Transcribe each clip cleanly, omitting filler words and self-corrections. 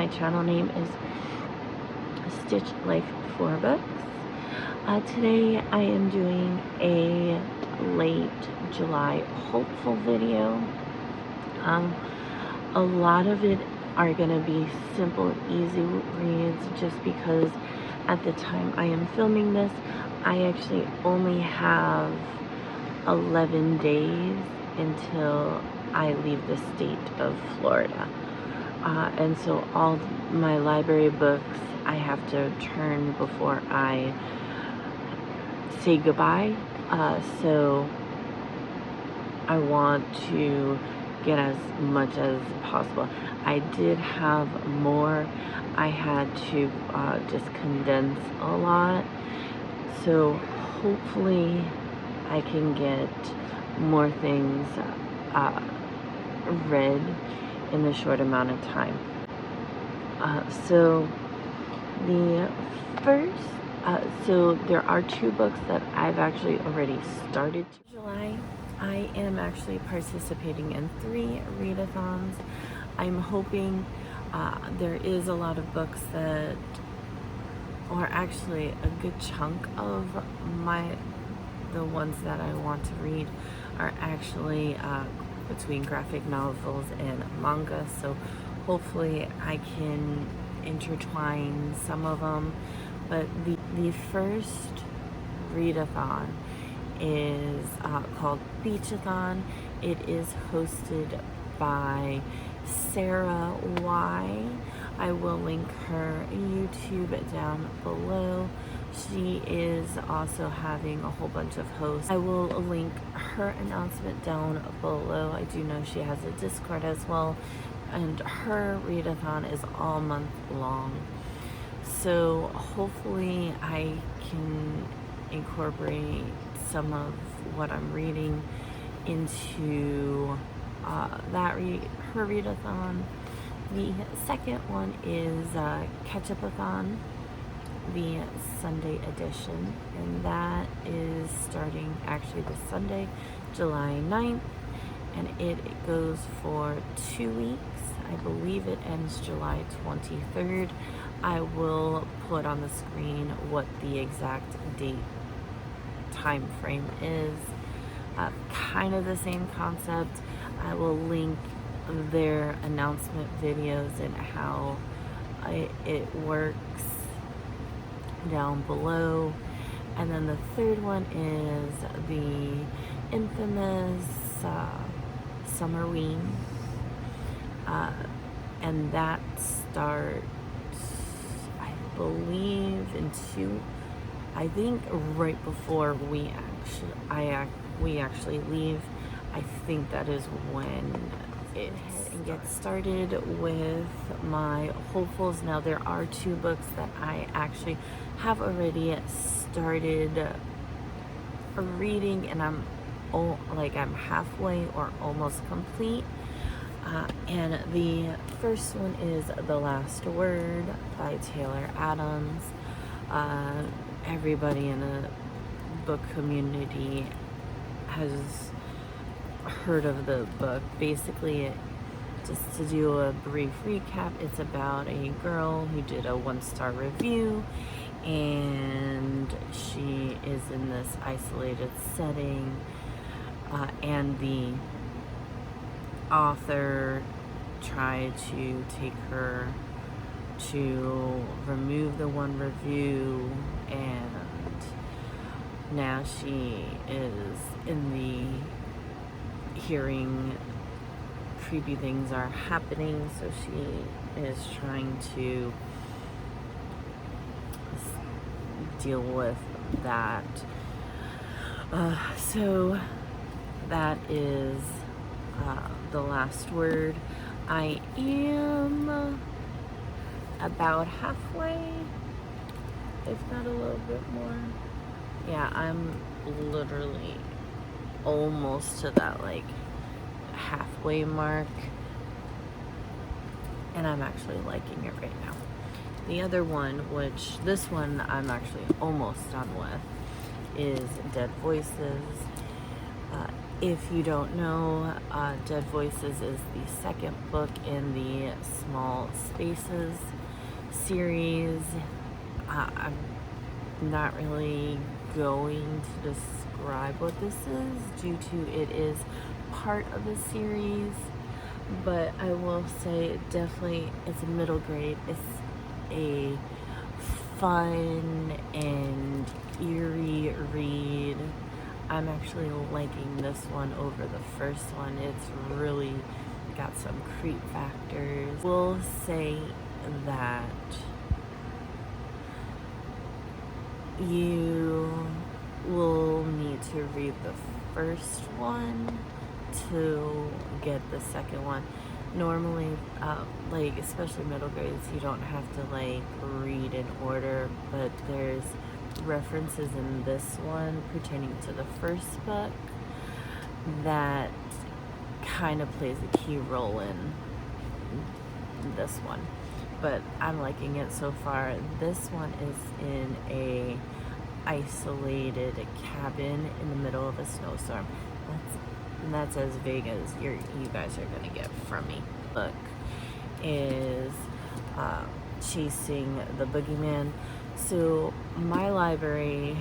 My channel name is Stitch Life 4 Books. Today I am doing a late July hopeful video. A lot of it are going to be simple, easy reads just because at the time I am filming this, I actually only have 11 days until I leave the state of Florida. And so all my library books I have to return before I say goodbye. So I want to get as much as possible. I did have more. I had to just condense a lot. So hopefully I can get more things read in a short amount of time. So the first, so there are two books that I've actually already started. July, I am actually participating in 3 readathons. I'm hoping there is a lot of books that, or actually a good chunk of the ones that I want to read are actually between graphic novels and manga, so hopefully I can intertwine some of them. But the first readathon is called Beachathon. It is hosted by Sarah Y. I will link her YouTube down below. She is also having a whole bunch of hosts. I will link her announcement down below. I do know she has a Discord as well, and her readathon is all month long. So hopefully I can incorporate some of what I'm reading into her readathon. The second one is Catch-Up-a-thon, the Sunday edition, and that is starting actually this Sunday, July 9th, and it goes for 2 weeks. I believe it ends July 23rd. I will put on the screen what the exact date time frame is. Kind of the same concept. I will link their announcement videos and how it works down below. And then the third one is the infamous Summerween, and that starts, I believe, I think right before we actually leave. I think that is when it gets started with my hopefuls. Now there are 2 books that I actually have already started reading, and I'm halfway or almost complete. And the first one is The Last Word by Taylor Adams. Everybody in the book community has heard of the book. Basically, just to do a brief recap, it's about a girl who did a 1-star review, and she is in this isolated setting, and the author tried to take her to remove the 1 review, and now she is in the hearing creepy things are happening, so she is trying to deal with that. So that is The Last Word. I am about halfway, if not a little bit more. Yeah, I'm literally almost to that halfway mark, and I'm actually liking it right now. The other one, which this one I'm actually almost done with, is Dead Voices. If you don't know, Dead Voices is the second book in the Small Spaces series. I'm not really going to describe what this is due to it is part of a series, but I will say definitely it's a middle grade. It's a fun and eerie read. I'm actually liking this one over the first one. It's really got some creep factors. We'll say that you will need to read the first one to get the second one. Normally, like especially middle grades, you don't have to like read in order, but there's references in this one pertaining to the first book that kind of plays a key role in this one. But I'm liking it so far. This one is in a isolated cabin in the middle of a snowstorm. That's as vague as you guys are gonna get from me. Book is chasing the boogeyman. So my library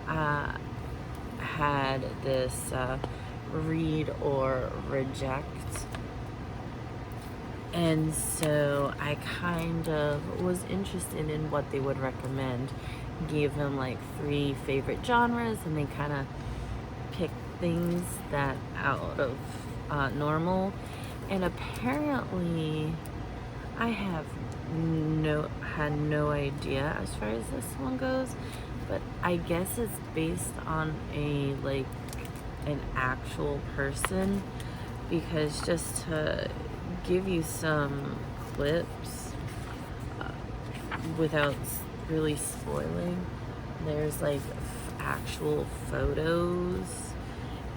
had this read or reject, and so I kind of was interested in what they would recommend. Gave them like 3 favorite genres, and they kind of picked things that out of normal. And apparently I had no idea as far as this one goes, but I guess it's based on an actual person, because just to give you some clips without really spoiling, there's like actual photos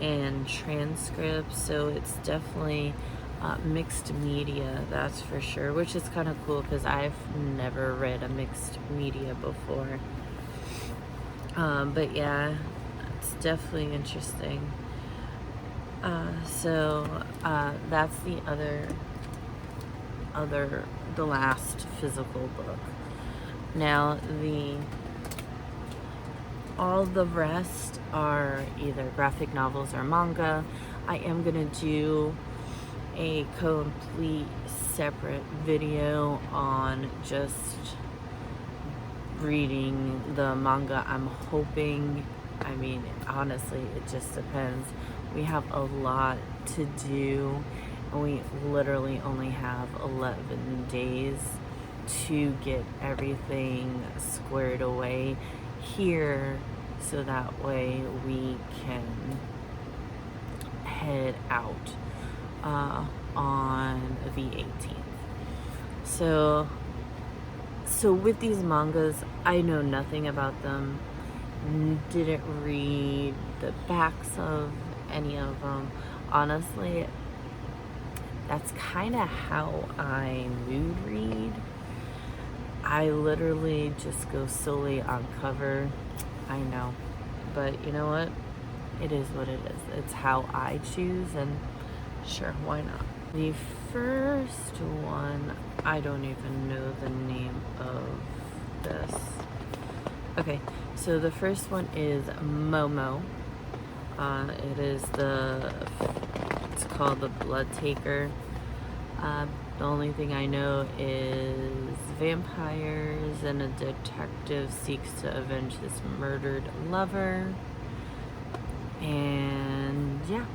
and transcripts, so it's definitely mixed media, that's for sure, which is kind of cool because I've never read a mixed media before. But yeah, it's definitely interesting. So that's the last physical book. Now all the rest are either graphic novels or manga. I am gonna do a complete separate video on just reading the manga. I'm hoping, I mean, honestly, it just depends. We have a lot to do, and we literally only have 11 days to get everything squared away here, so that way we can head out on the 18th. So with these mangas, I know nothing about them, didn't read the backs of any of them. Honestly, that's kind of how I mood read. I literally just go solely on cover. I know, but you know what? It is what it is. It's how I choose, and sure, why not? The first one, I don't even know the name of this. Okay, so the first one is Momo. It's called The Blood Taker. The only thing I know is vampires and a detective seeks to avenge his murdered lover. And yeah,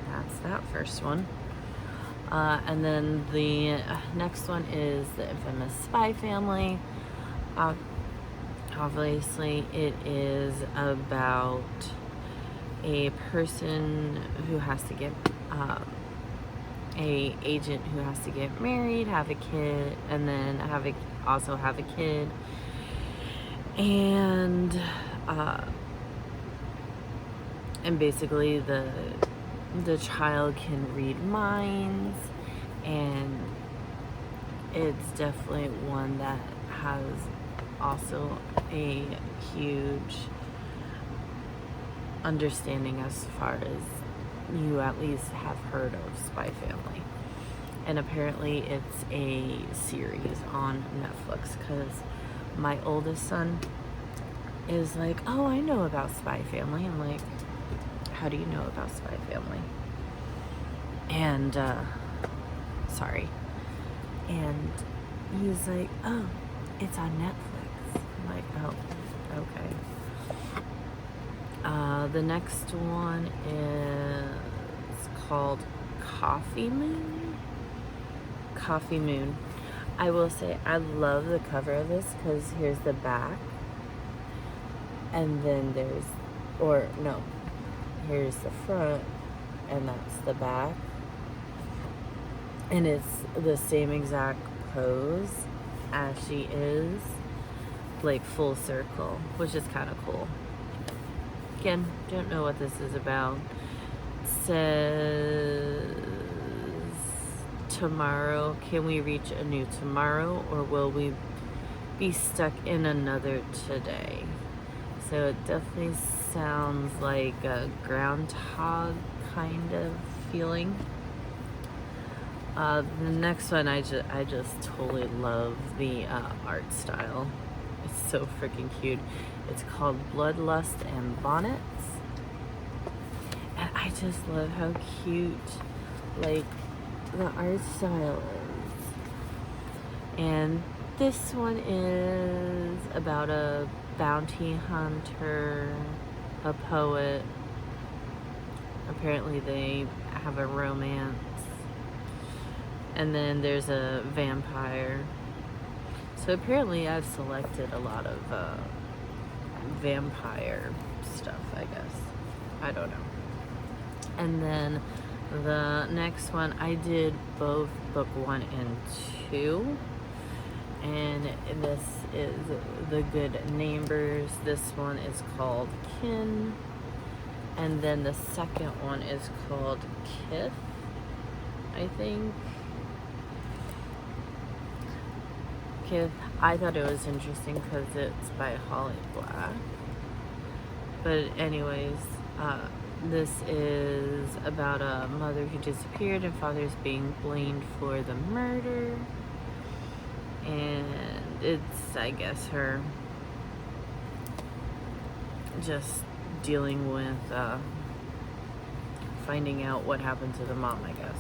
that's that first one. And then the next one is The Infamous Spy Family. Obviously, it is about a person who has to get a agent who has to get married, have a kid, and then also have a kid, and basically the child can read minds, and it's definitely one that has also a huge understanding as far as you at least have heard of Spy Family. And apparently it's a series on Netflix, because my oldest son is like, oh, I know about Spy Family. I'm like, how do you know about Spy Family? And sorry. And he's like, oh, it's on Netflix. I'm like, oh, okay. The next one is called Coffee Moon. Coffee Moon. I will say I love the cover of this, because here's the back, and then here's the front, and that's the back, and it's the same exact pose as she is, like full circle, which is kind of cool. Again, don't know what this is about. It says, tomorrow, can we reach a new tomorrow, or will we be stuck in another today? So it definitely sounds like a groundhog kind of feeling. The next one, I just totally love the art style. It's so freaking cute. It's called Bloodlust and Bonnets, and I just love how cute, like, the art style is. And this one is about a bounty hunter, a poet. Apparently they have a romance. And then there's a vampire. So apparently I've selected a lot of vampire stuff, I guess. I don't know. And then the next one, I did both book 1 and 2. And this is The Good Neighbors. This one is called Kin. And then the second one is called Kith, I think. Kith. I thought it was interesting because it's by Holly Black. But anyways, this is about a mother who disappeared and father's being blamed for the murder. And it's, I guess, her just dealing with finding out what happened to the mom, I guess.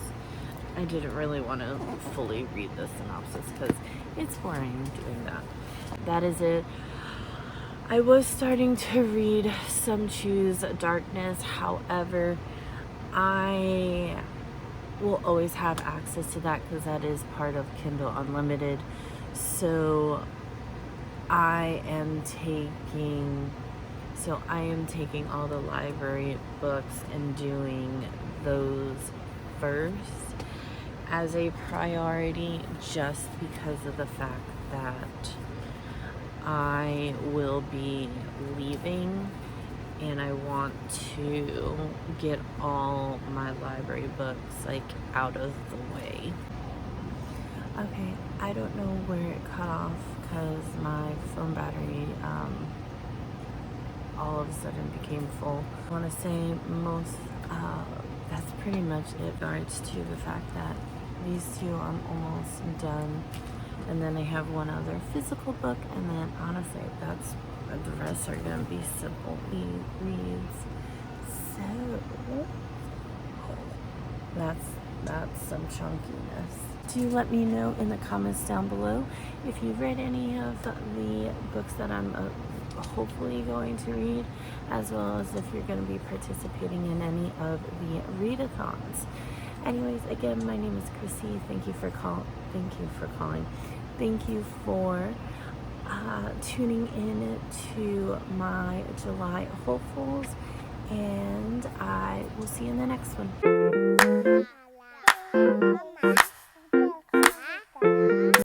I didn't really want to fully read the synopsis because it's boring doing that. That is it. I was starting to read Some Choose Darkness. However, I will always have access to that because that is part of Kindle Unlimited. So I am taking all the library books and doing those first as a priority, just because of the fact that I will be leaving and I want to get all my library books like out of the way. Okay, I don't know where it cut off because my phone battery all of a sudden became full. I want to say that's pretty much it in regards to the fact that these two I'm almost done, and then I have one other physical book, and then honestly the rest are gonna be simple reads. So that's some chunkiness. Do let me know in the comments down below if you've read any of the books that I'm hopefully going to read, as well as if you're going to be participating in any of the readathons. Anyways, again, my name is Chrissy. Thank you for calling. Thank you for tuning in to my July hopefuls, and I will see you in the next one.